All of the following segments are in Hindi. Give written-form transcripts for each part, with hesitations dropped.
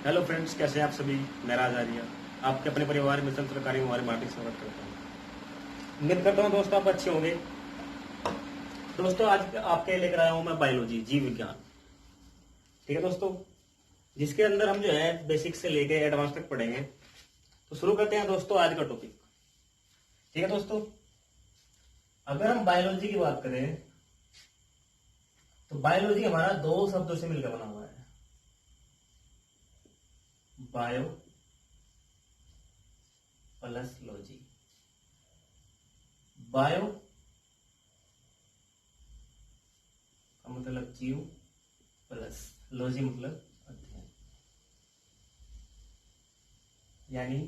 हेलो फ्रेंड्स, कैसे हैं आप सभी। मैं राज आर्य आपके अपने परिवार मिशन सरकारी में हमारे मार्टिक स्वागत करता हूँ। उम्मीद करता हूँ दोस्तों आप अच्छे होंगे। दोस्तों आज आपके लेकर आया हूँ मैं बायोलॉजी, जीव विज्ञान। ठीक है दोस्तों, जिसके अंदर हम जो है बेसिक से लेके एडवांस तक पढ़ेंगे। तो शुरू करते हैं दोस्तों आज का टॉपिक। ठीक है दोस्तों, अगर हम बायोलॉजी की बात करें तो बायोलॉजी हमारा दो शब्दों से मिलकर बना हुआ है। Bio plus logy. बायो का मतलब जीव, प्लस लॉजी मतलब अध्ययन, यानी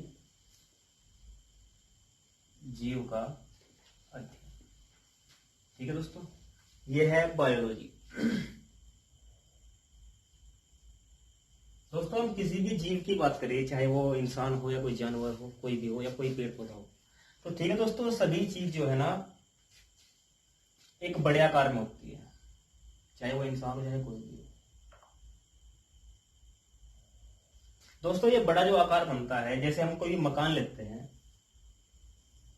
जीव का अध्ययन। ठीक है दोस्तों, ये है बायोलॉजी। दोस्तों हम किसी भी जीव की बात करें, चाहे वो इंसान हो या कोई जानवर हो, कोई भी हो या कोई पेड़ पौधा हो, तो ठीक है दोस्तों, सभी चीज जो है ना एक बड़े आकार में होती है, चाहे वो इंसान हो चाहे कोई भी हो। दोस्तों ये बड़ा जो आकार बनता है, जैसे हम कोई मकान लेते हैं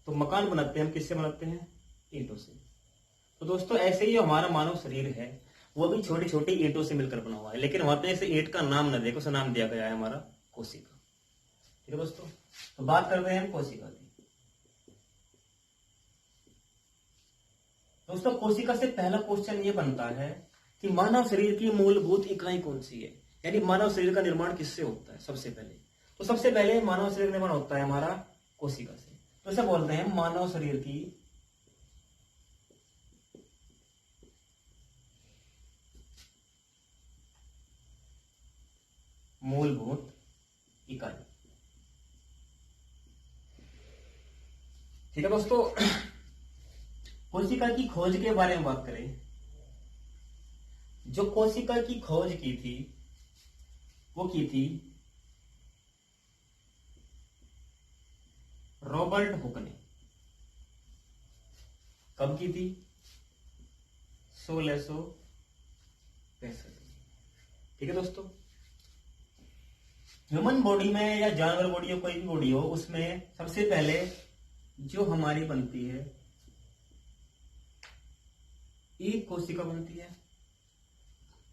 तो मकान बनाते हैं हम किससे बनाते हैं? ईंटों से। तो दोस्तों ऐसे ही जो हमारा मानव शरीर है वो भी छोटी छोटी ईंटों से मिलकर बना हुआ है, लेकिन वहां पे ऐसे ईंट का नाम न देखो, उसे नाम दिया गया है हमारा कोशिका। ठीक है दोस्तों, तो बात करते हैं हम कोशिका की। दोस्तों कोशिका से पहला क्वेश्चन ये बनता है कि मानव शरीर की मूलभूत इकाई कौन सी है, यानी मानव शरीर का निर्माण किससे होता है। सबसे पहले तो सबसे पहले मानव शरीर का निर्माण होता है हमारा कोशिका से। तो इसे बोलते हैं मानव शरीर की मूलभूत इकाई। ठीक है दोस्तों, कोशिका की खोज के बारे में बात करें, जो कोशिका की खोज की थी वो की थी रॉबर्ट हुक ने। कब की थी? 1665। ठीक है दोस्तों, ह्यूमन बॉडी में या जानवर बॉडी हो, कोई भी बॉडी हो, उसमें सबसे पहले जो हमारी बनती है एक कोशिका बनती है।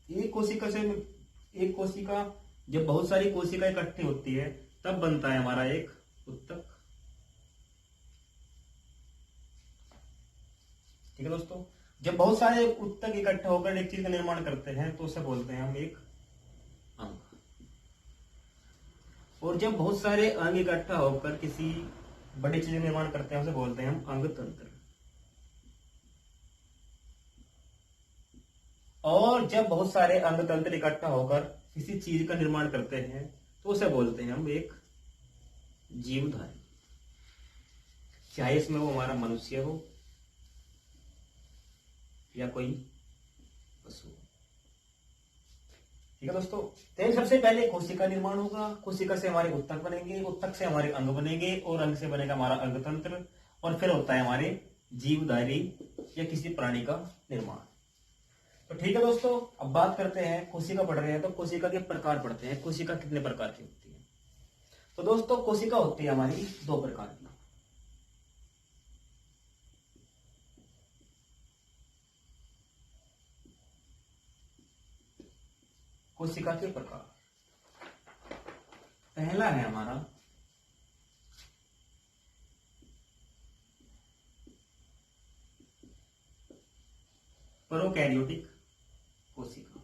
एक कोशिका से एक कोशिका, जब बहुत सारी कोशिका इकट्ठी होती है तब बनता है हमारा एक उत्तक। ठीक है दोस्तों, जब बहुत सारे उत्तक इकट्ठे होकर एक चीज का निर्माण करते हैं तो उसे बोलते हैं हम एक अंग। और जब बहुत सारे अंग इकट्ठा होकर किसी बड़ी चीज का निर्माण करते हैं उसे बोलते हैं हम अंग तंत्र। और जब बहुत सारे अंग तंत्र इकट्ठा होकर किसी चीज का निर्माण करते हैं तो उसे बोलते हैं हम एक जीवधारी, चाहे इसमें वो हमारा मनुष्य हो या कोई पशु। ठीक है दोस्तों, तो सबसे पहले कोशिका निर्माण होगा, कोशिका से हमारे उत्तक बनेंगे, उत्तक से हमारे अंग बनेंगे और अंग से बनेगा हमारा अंग तंत्र, और फिर होता है हमारे जीवधारी या किसी प्राणी का निर्माण। तो ठीक है दोस्तों, अब बात करते हैं, कोशिका पढ़ रहे हैं तो कोशिका के प्रकार पढ़ते हैं। कोशिका कितने प्रकार की होती है? तो दोस्तों कोशिका होती है हमारी दो प्रकार की। कोशिका के प्रकार, पहला है हमारा प्रोकैरियोटिक कोशिका,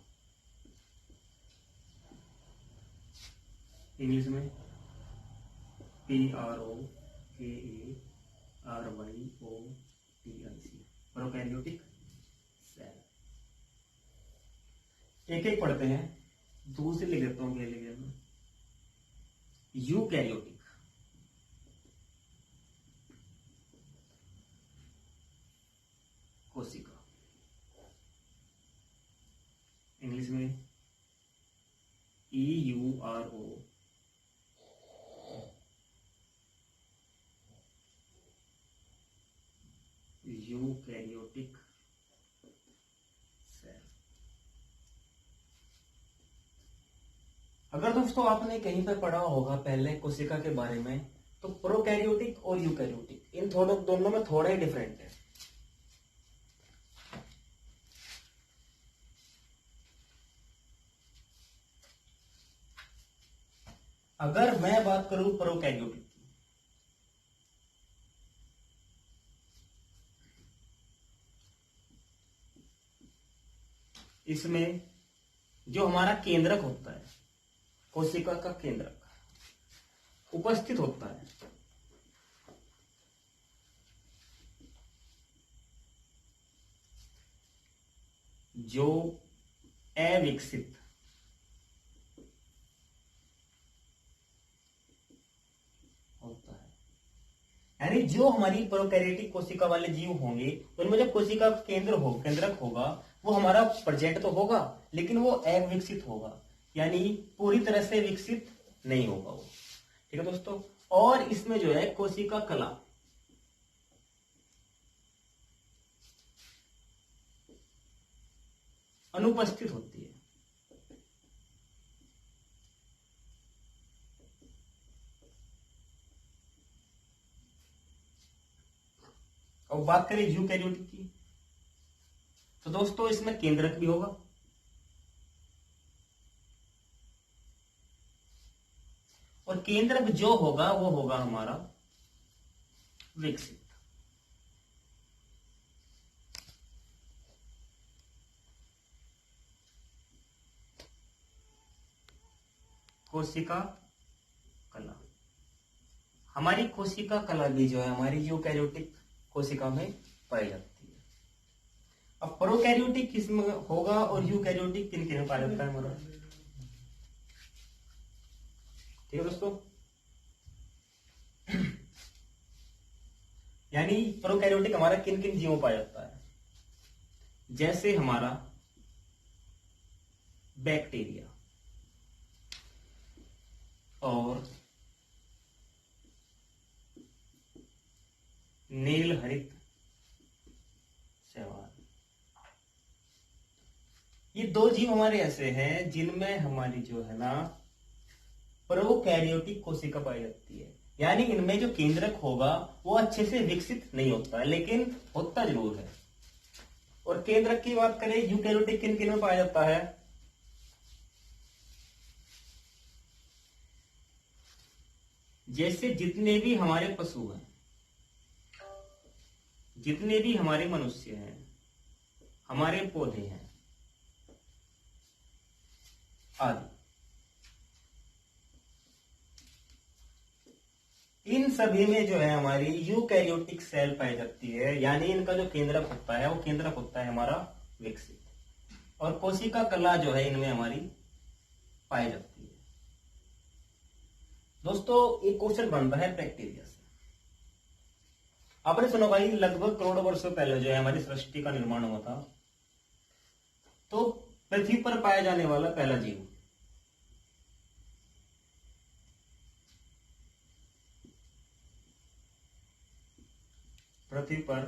इंग्लिश में PROKARYOTIC, प्रोकैरियोटिक सेल। एक एक पढ़ते हैं, दूसरे लिख देता हूं लिखे में। यूकैरियोटिक कोशिका, इंग्लिश में EURO यूकैरियोटिक सेल। अगर दोस्तों आपने कहीं पे पढ़ा होगा पहले कोशिका के बारे में, तो प्रोकैरियोटिक और यूकैरियोटिक इन दोनों में थोड़ा ही डिफरेंट है। अगर मैं बात करूं प्रोकैरियोटिक की, इसमें जो हमारा केंद्रक होता है, कोशिका का केंद्रक उपस्थित होता है, जो अविकसित होता है। यानी जो हमारी प्रोकैरियोटिक कोशिका वाले जीव होंगे, उनमें जो कोशिका का केंद्रक होगा, वो हमारा प्रेजेंट तो होगा, लेकिन वो अविकसित होगा, यानी पूरी तरह से विकसित नहीं होगा वो। ठीक है दोस्तों। और इसमें जो है कोशिका कला अनुपस्थित होती है। और बात करें यूकैरियोटिक की, तो दोस्तों इसमें केंद्रक भी होगा, और केंद्रक जो होगा वो होगा हमारा विकसित। कोशिका कला, हमारी कोशिका कला भी जो है हमारी यूकैरियोटिक कोशिका में पाई जाती है। अब प्रोकैरियोटिक किसमें होगा और यूकैरियोटिक किन किन में पाया जाता है हमारा? ठीक है दोस्तों। यानी प्रोकैरियोटिक हमारा किन किन जीवों में पाया जाता है? जैसे हमारा बैक्टीरिया और नील हरित शैवाल, ये दो जीव हमारे ऐसे हैं जिनमें हमारी जो है ना प्रोकैरियोटिक कोशिका पाई जाती है। यानी इनमें जो केंद्रक होगा वो अच्छे से विकसित नहीं होता है, लेकिन होता जरूर है। और केंद्रक की बात करें, यूकैरियोटिक किन किन में पाया जाता है? जैसे जितने भी हमारे पशु हैं, जितने भी हमारे मनुष्य हैं, हमारे पौधे हैं आदि, इन सभी में जो है हमारी यूकैरियोटिक सेल पाई जाती है। यानी इनका जो केंद्रक होता है वो केंद्रक होता है हमारा विकसित, और कोशिका कला जो है इनमें हमारी पाई जाती है। दोस्तों एक क्वेश्चन बनता है बैक्टीरिया से। आपने सुना भाई लगभग करोड़ों वर्षों पहले जो है हमारी सृष्टि का निर्माण हुआ था, तो पृथ्वी पर पाया जाने वाला पहला जीव पृथ्वी पर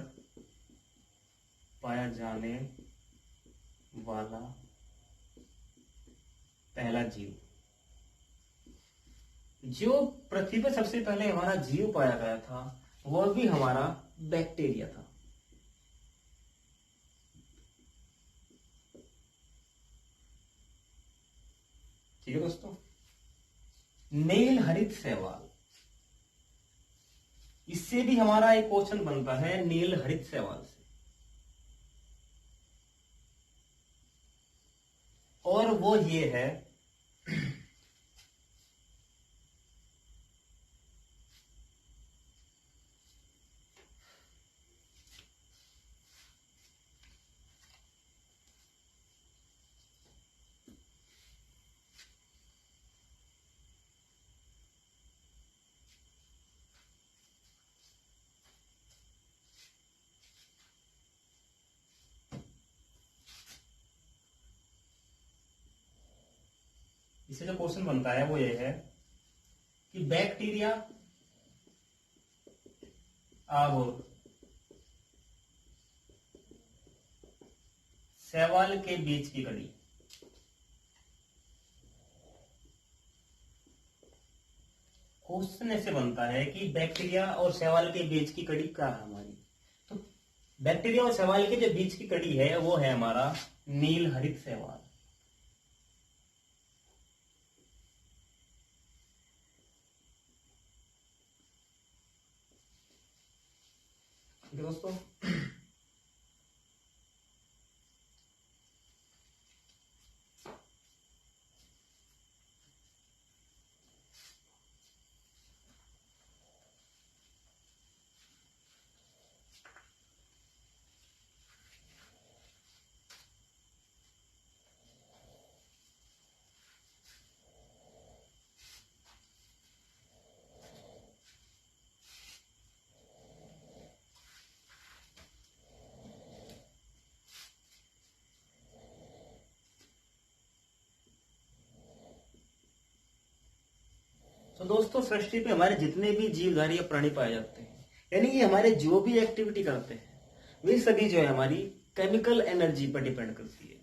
पाया जाने वाला पहला जीव, जो पृथ्वी पर सबसे पहले हमारा जीव पाया गया था, वह भी हमारा बैक्टीरिया था। ठीक है दोस्तों। नील हरित शैवाल, इससे भी हमारा एक क्वेश्चन बनता है नील हरित शैवाल से, और वो ये है इससे जो क्वेश्चन बनता है वो ये है कि बैक्टीरिया और शैवाल के बीच की कड़ी क्वेश्चन ऐसे बनता है कि बैक्टीरिया और शैवाल के बीच की कड़ी क्या है हमारी। तो बैक्टीरिया और शैवाल के जो बीच की कड़ी है वो है हमारा नील हरित शैवाल। ठीक है दोस्तों। तो दोस्तों सृष्टि पे हमारे जितने भी जीवधारी या प्राणी पाए जाते हैं, यानी ये हमारे जो भी एक्टिविटी करते हैं वे सभी जो है हमारी केमिकल एनर्जी पर डिपेंड करती है।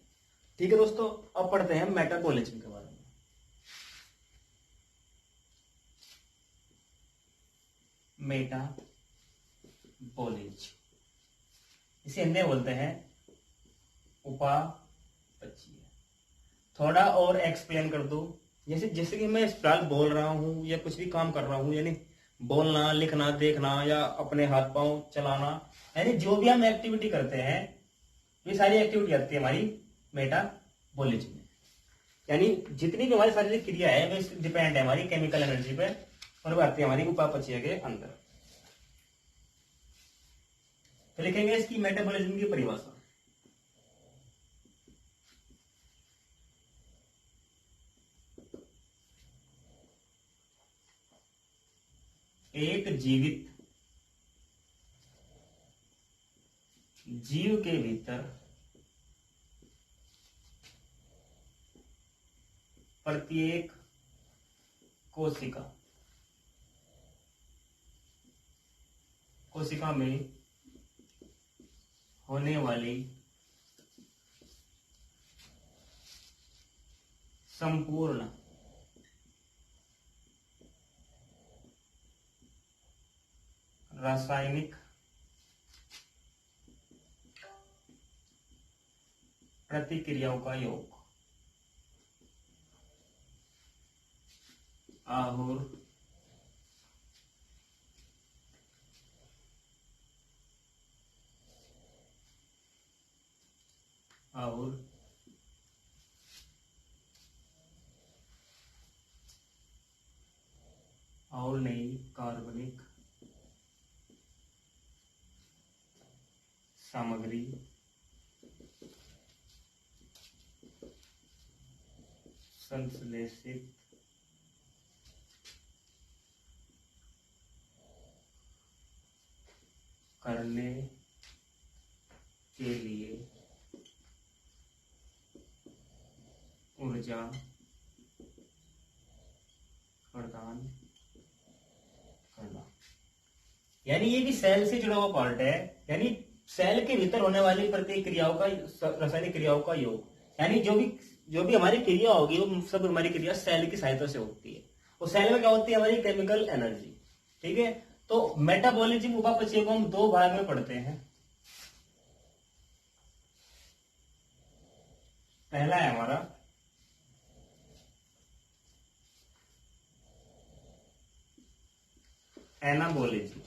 ठीक है दोस्तों, अब पढ़ते हैं मेटाबॉलिज्म के बारे में। मेटाबॉलिज्म इसे हिंदी में बोलते हैं उपापचय। थोड़ा और एक्सप्लेन कर दो। जैसे जैसे कि मैं फिलहाल बोल रहा हूँ या कुछ भी काम कर रहा हूँ, यानी बोलना, लिखना, देखना या अपने हाथ पांव चलाना, यानी जो भी हम एक्टिविटी करते हैं ये सारी एक्टिविटी आती है हमारी मेटाबॉलिज्म में। यानी जितनी भी हमारी शारीरिक क्रिया है वो डिपेंड है हमारी केमिकल एनर्जी पे, और वो आती है हमारी उपापचय के अंदर। तो लिखेंगे इसकी मेटाबॉलिज्म की परिभाषा। एक जीवित जीव के भीतर प्रत्येक कोशिका में होने वाली संपूर्ण रासायनिक प्रतिक्रियाओं का योग आहुर और नई कार्बनिक सामग्री संश्लेषित करने के लिए ऊर्जा प्रदान करना। यानी ये भी सेल से जुड़ा हुआ पार्ट है, यानी सेल के भीतर होने वाली प्रतिक्रियाओं का, रासायनिक क्रियाओं का योग, यानी जो भी हमारी क्रिया होगी वो सब हमारी क्रिया सेल की सहायता से होती है। और सेल में क्या होती है हमारी केमिकल एनर्जी। ठीक है, तो मेटाबॉलिज्म उपापचय को हम दो भाग में पढ़ते हैं। पहला है हमारा एनाबॉलिज्म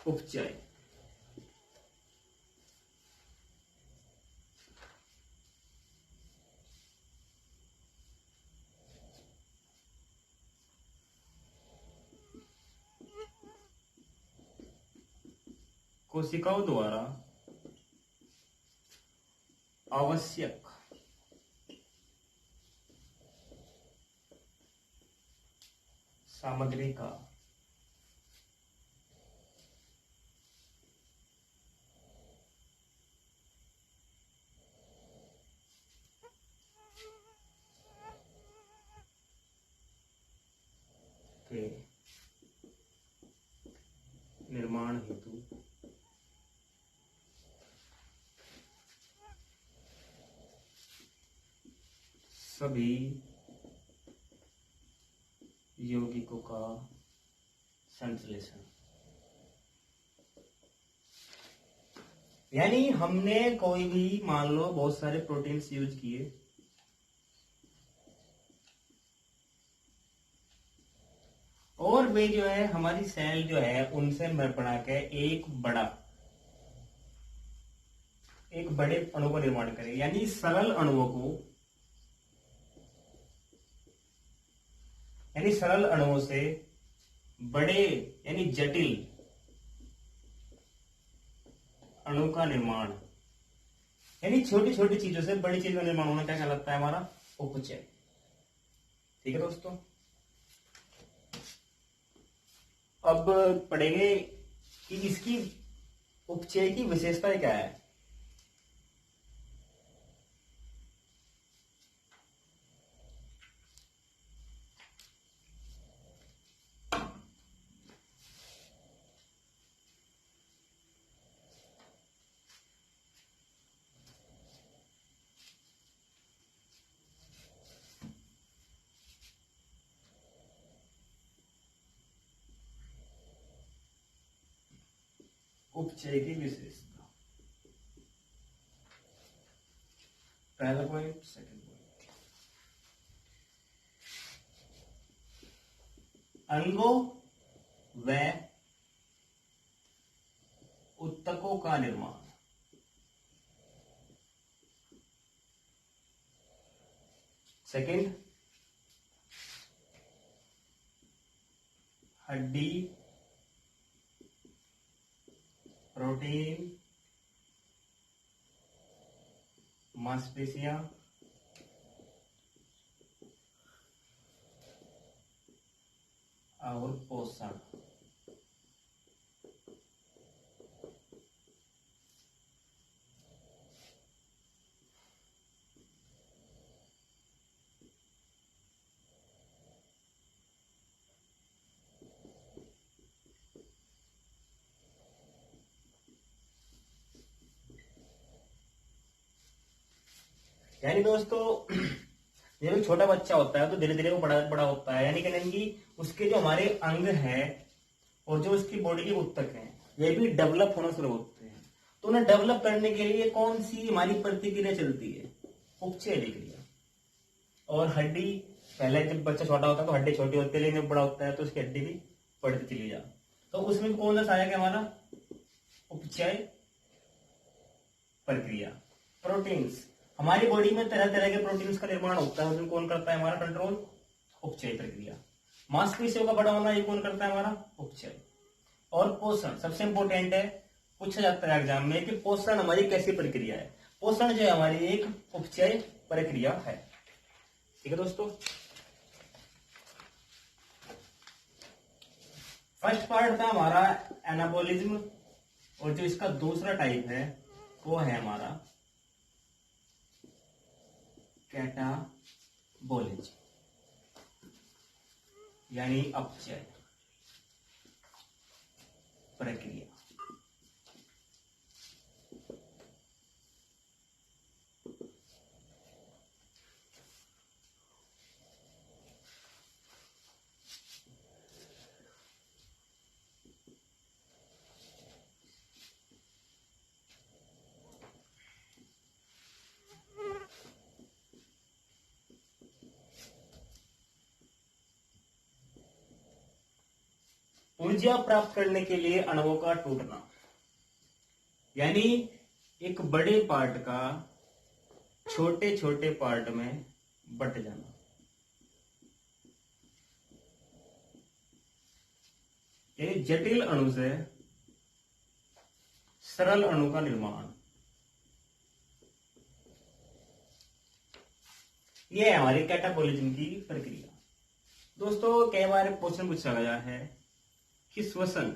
उपचय। कोशिकाओं द्वारा आवश्यक सामग्री का के निर्माण हेतु सभी यौगिकों का संश्लेषण। यानी हमने कोई भी मान लो बहुत सारे प्रोटीन्स यूज किए, और वे जो है हमारी सेल जो है उनसे बना के एक बड़े अणु का निर्माण करें। यानी सरल अणुओं से बड़े यानी जटिल अणु का निर्माण, यानी छोटी छोटी चीजों से बड़ी चीज का निर्माण होना क्या कहलाता है? हमारा उपचय। ठीक है दोस्तों, अब पढ़ेंगे कि इसकी उपचय की विशेषताएं क्या है। उपचय की विशेषता, पहला पॉइंट। सेकंड पॉइंट, अंगों व उत्तकों का निर्माण। सेकंड, हड्डी, प्रोटीन, मांसपेशियां और पोषण। यानी दोस्तों जब एक छोटा बच्चा होता है तो धीरे धीरे वो बड़ा बड़ा होता है, यानी कि नहीं कि उसके जो हमारे अंग हैं और जो उसकी बॉडी के उत्तक हैं ये भी डेवलप होना शुरू होते हैं। तो उन्हें डेवलप करने के लिए कौन सी हमारी प्रतिक्रिया चलती है? उपचय क्रिया। और हड्डी, पहले जब बच्चा छोटा होता है तो हड्डी छोटी होती है, लेकिन जब बड़ा होता है तो उसकी हड्डी भी बढ़ती चली जाती। तो उसमें कौन सा आएगा हमारा? उपचय प्रक्रिया। प्रोटीन्स, हमारी बॉडी में तरह तरह के प्रोटीन्स का निर्माण होता है, उसमें कौन करता है? हमारा कंट्रोल, उपचय प्रक्रिया। मांसपेशियों का बड़ा होना ये कौन करता है? हमारा उपचय। और पोषण सबसे इंपॉर्टेंट है, पूछा जाता है एग्जाम में कि पोषण हमारी कैसी प्रक्रिया है। पोषण जो है हमारी एक उपचय प्रक्रिया है। ठीक है दोस्तों, फर्स्ट पार्ट था हमारा एनाबॉलिज्म, और जो इसका दूसरा टाइप है वो है हमारा कैटाबोलिज्म, यानी अपचय प्रक्रिया। ऊर्जा प्राप्त करने के लिए अणुओं का टूटना, यानी एक बड़े पार्ट का छोटे छोटे पार्ट में बट जाना। यानी जटिल अणु से सरल अणु का निर्माण। यह है हमारी कैटाबोलिज्म की प्रक्रिया। दोस्तों कई बार क्वेश्चन पूछा गया है कि श्वसन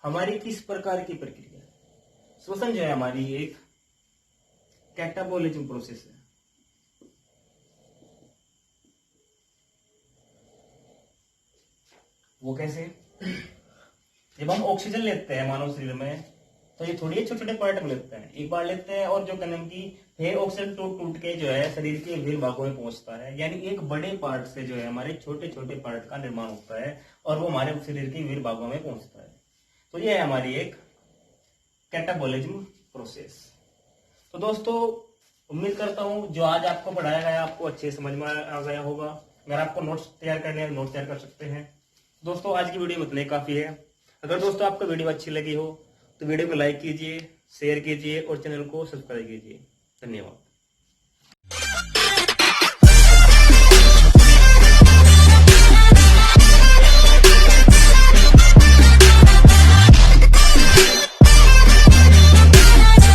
हमारी किस प्रकार की प्रक्रिया है? श्वसन जो है हमारी एक कैटाबोलिज्म प्रोसेस है। वो कैसे? जब हम ऑक्सीजन लेते हैं मानव शरीर में तो ये थोड़ी छोटे छोटे पार्ट में लेते हैं, एक बार लेते हैं और जो कदम की है ऑक्सीजन टूट टूट के जो है शरीर के विभिन्न भागों में पहुंचता है। यानी एक बड़े पार्ट से जो है हमारे छोटे छोटे पार्ट का निर्माण होता है और वो हमारे शरीर के विभिन्न भागों में पहुंचता है। तो ये है हमारी एक कैटाबॉलिज्म प्रोसेस। तो दोस्तों उम्मीद करता हूं जो आज आपको पढ़ाया गया आपको अच्छे समझ में आ गया होगा। अगर आपको नोट्स तैयार करने हैं नोट्स तैयार कर सकते हैं। दोस्तों आज की वीडियो में इतना ही काफी है। अगर दोस्तों आपको वीडियो अच्छी लगी हो तो वीडियो को लाइक कीजिए, शेयर कीजिए और चैनल को सब्सक्राइब कीजिए। धन्यवाद।